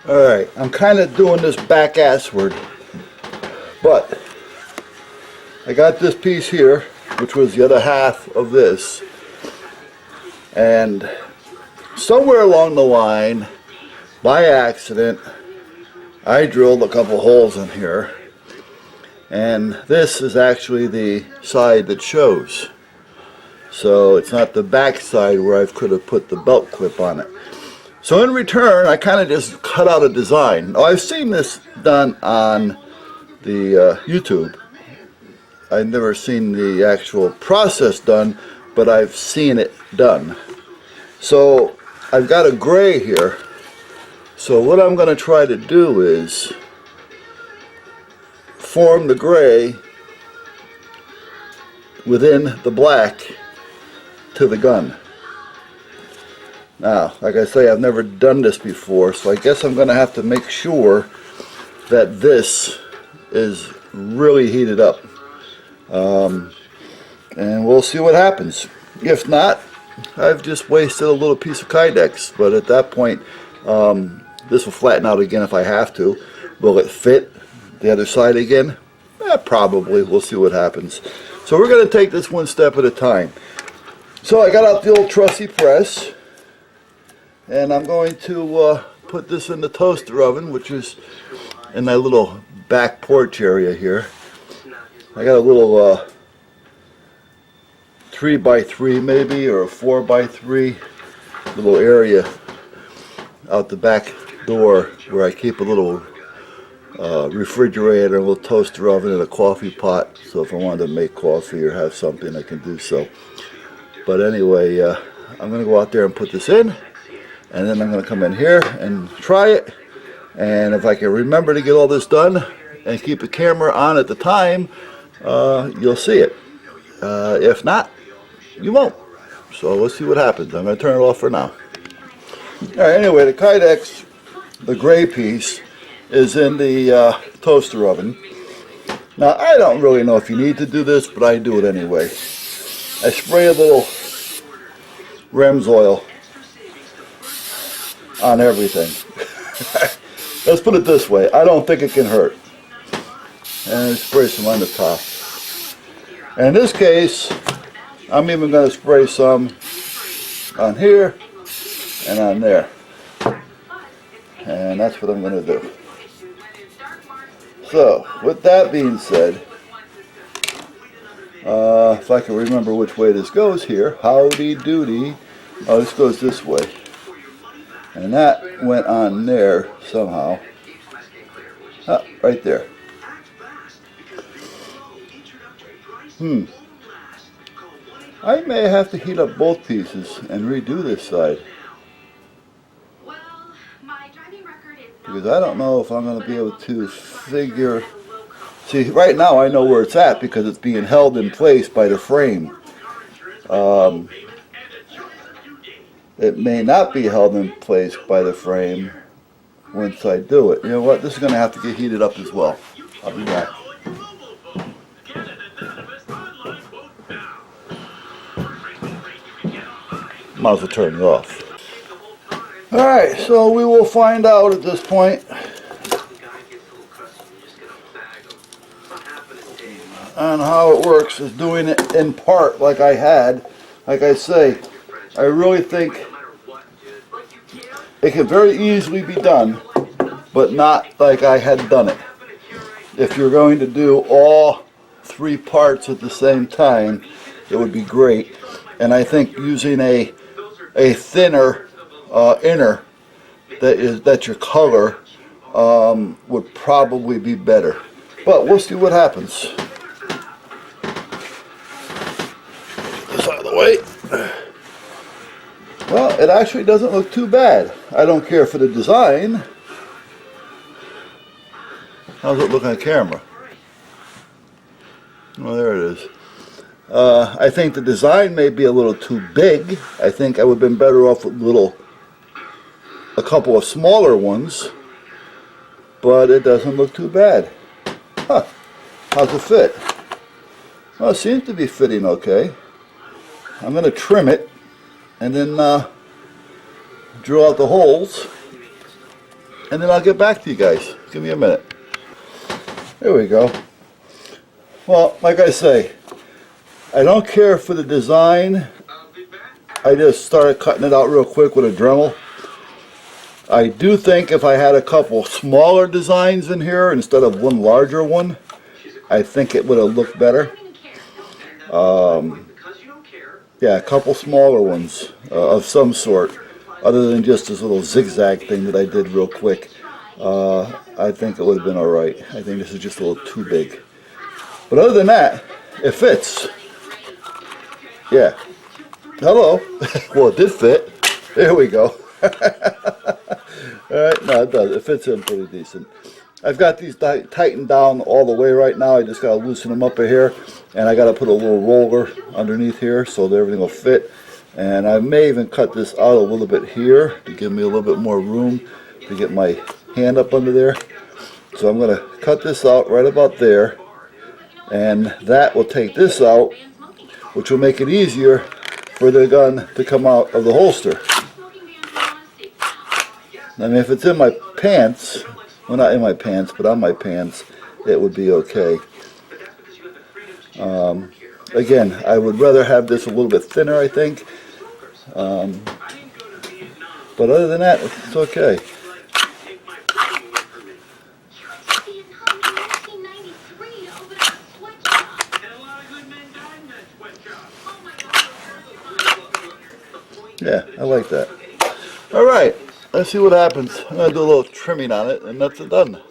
Alright, I'm kind of doing this back-assward, but I got this piece here, which was the other half of this, and somewhere along the line, by accident, I drilled a couple holes in here, and this is actually the side that shows. So it's not the back side where I could have put the belt clip on it. So in return, I kind of just cut out a design. Now, I've seen this done on the YouTube. I've never seen the actual process done, but I've seen it done. So I've got a gray here. So what I'm going to try to do is form the gray within the black to the gun. Now, like I say, I've never done this before, so I guess I'm going to have to make sure that this is really heated up. And we'll see what happens. If not, I've just wasted a little piece of Kydex, but at that point, this will flatten out again if I have to. Will it fit the other side again? Probably. We'll see what happens. So we're going to take this one step at a time. So I got out the old trusty press, and I'm going to put this in the toaster oven, which is in my little back porch area here. I got a little 3x3 maybe, or a 4x3 little area out the back door where I keep a little refrigerator, a little toaster oven, and a coffee pot. So if I wanted to make coffee or have something, I can do so. But anyway, I'm going to go out there and put this in. And then I'm going to come in here and try it. And if I can remember to get all this done and keep the camera on at the time, you'll see it. If not, you won't. So let's see what happens. I'm going to turn it off for now. Alright, anyway, the Kydex, the gray piece, is in the toaster oven. Now, I don't really know if you need to do this, but I do it anyway. I spray a little Rems oil on everything. Let's put it this way, I don't think it can hurt. And spray some on the top. And in this case, I'm even going to spray some on here and on there. And that's what I'm going to do. So, with that being said, if I can remember which way this goes here, howdy doody. Oh, this goes this way. And that went on there somehow. Ah, right there. I may have to heat up both pieces and redo this side. Because I don't know if I'm going to be able to figure... See, right now I know where it's at because it's being held in place by the frame. It may not be held in place by the frame once I do it. You know what? This is going to have to get heated up as well. I'll be back. Might as well turn it off. Alright, so we will find out at this point on how it works, is doing it in part like I had. Like I say, I really think it can very easily be done, but not like I had done it. If you're going to do all three parts at the same time, it would be great. And I think using a thinner inner that's your color would probably be better. But we'll see what happens. Get this out of the way. Well, it actually doesn't look too bad. I don't care for the design. How's it look on camera? Well, there it is. I think the design may be a little too big. I think I would have been better off with a couple of smaller ones, but it doesn't look too bad. Huh. How's it fit? Well, it seems to be fitting okay. I'm going to trim it and then drill out the holes and then I'll get back to you guys. Give me a minute. There we go. Well, like I say, I don't care for the design. I just started cutting it out real quick with a Dremel. I do think if I had a couple smaller designs in here instead of one larger one, I think it would have looked better. Yeah, a couple smaller ones of some sort, other than just this little zigzag thing that I did real quick. I think it would have been alright. I think this is just a little too big. But other than that, it fits. Yeah. Hello. Well, it did fit. There we go. Alright, no, it does. It fits in pretty decent. I've got these tightened down all the way right now. I just got to loosen them up in here. And I got to put a little roller underneath here so that everything will fit. And I may even cut this out a little bit here to give me a little bit more room to get my hand up under there. So I'm going to cut this out right about there. And that will take this out, which will make it easier for the gun to come out of the holster. I mean, if it's in my pants, well, not in my pants, but on my pants, it would be okay. Again, I would rather have this a little bit thinner, I think. But other than that, it's okay. Yeah, I like that. Alright, let's see what happens. I'm going to do a little trimming on it, and that's it done.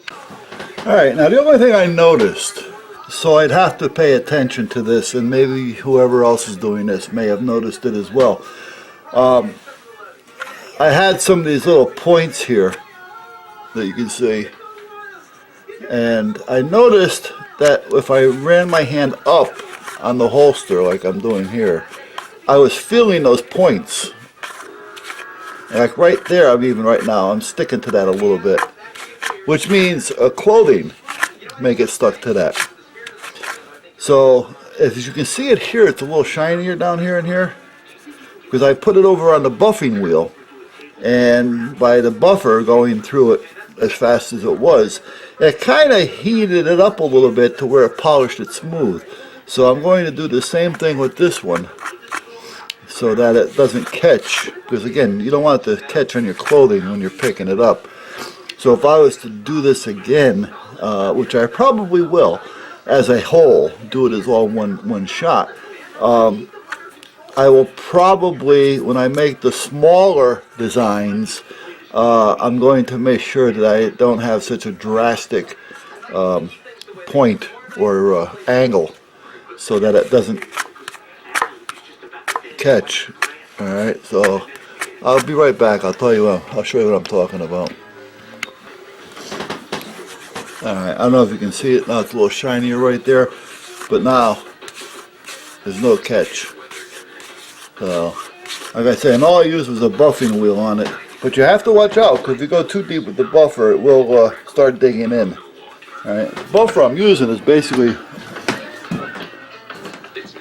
Alright, now the only thing I noticed, so I'd have to pay attention to this, and maybe whoever else is doing this may have noticed it as well. I had some of these little points here that you can see, and I noticed that if I ran my hand up on the holster like I'm doing here, I was feeling those points. Like right there, I'm even right now, I'm sticking to that a little bit, which means clothing may get stuck to that. So as you can see it here, it's a little shinier down here and here because I put it over on the buffing wheel, and by the buffer going through it as fast as it was, it kind of heated it up a little bit to where it polished it smooth. So I'm going to do the same thing with this one, so that it doesn't catch, because again, you don't want it to catch on your clothing when you're picking it up. So if I was to do this again, which I probably will, as a whole, do it as all one shot, I will probably, when I make the smaller designs, I'm going to make sure that I don't have such a drastic point or angle, so that it doesn't catch. Alright, so I'll be right back. I'll show you what I'm talking about. Alright, I don't know if you can see it now. It's a little shinier right there, but now there's no catch. So like I say, and all I used was a buffing wheel on it, but you have to watch out, because if you go too deep with the buffer, it will start digging in. Alright, the buffer I'm using is basically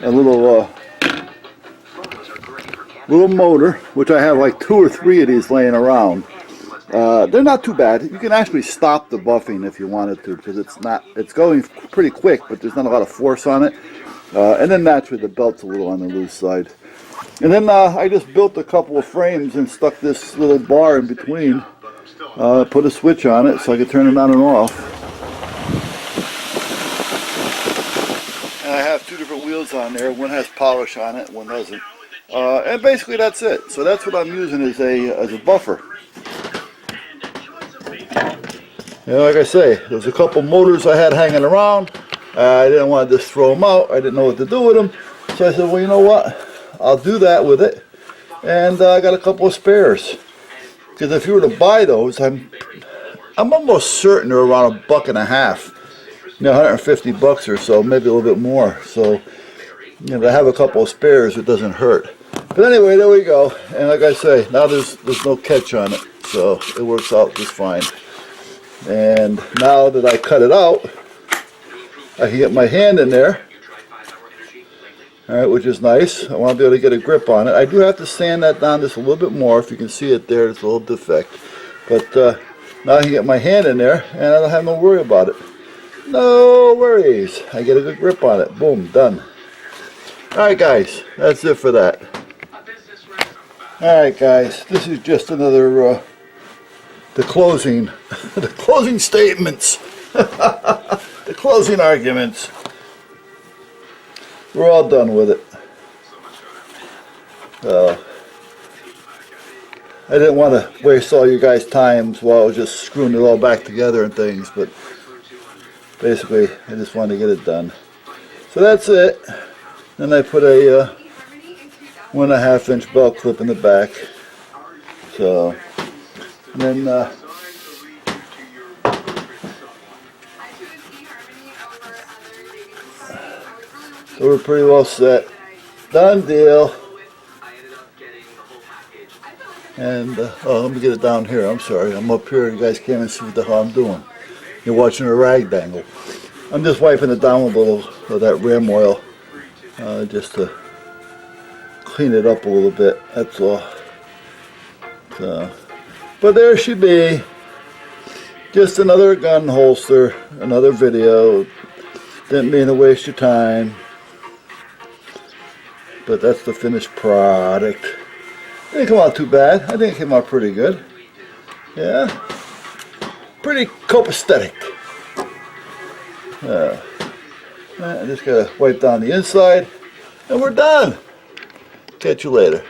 a little motor, which I have like 2 or 3 of these laying around. They're not too bad. You can actually stop the buffing if you wanted to, because it's going pretty quick, but there's not a lot of force on it. And then naturally the belt's a little on the loose side. And then I just built a couple of frames and stuck this little bar in between. Put a switch on it so I could turn it on and off. And I have 2 different wheels on there. One has polish on it, one doesn't. And basically that's it. So that's what I'm using as a buffer. And like I say, there's a couple motors I had hanging around. I didn't want to just throw them out. I didn't know what to do with them. So I said, well, you know what? I'll do that with it. And I got a couple of spares. Because if you were to buy those, I'm almost certain they're around $1.50. You know, 150 bucks or so, maybe a little bit more. So, you know, to have a couple of spares, it doesn't hurt. But anyway, there we go. And like I say, now there's no catch on it. So it works out just fine. And now that I cut it out, I can get my hand in there. Alright, which is nice. I want to be able to get a grip on it. I do have to sand that down just a little bit more. If you can see it there, it's a little defect. But Now I can get my hand in there and I don't have no worry about it. No worries. I get a good grip on it. Boom, done. Alright guys, that's it for that. Alright guys, this is just another, the closing, the closing statements. The closing arguments. We're all done with it. I didn't want to waste all you guys' time while I was just screwing it all back together and things, but basically I just wanted to get it done. So that's it. Then I put a 1.5 inch belt clip in the back. So then so we're pretty well set. Done deal. And, oh, let me get it down here. I'm sorry. I'm up here. You guys can't even see what the hell I'm doing. You're watching a rag dangle. I'm just wiping it down with a little of that ram oil. Just to clean it up a little bit. That's all. So, but there she be. Just another gun holster. Another video. Didn't mean to waste your time. But that's the finished product. Didn't come out too bad. I think it came out pretty good. Yeah. Pretty copacetic. I just gotta wipe down the inside and we're done. Catch you later.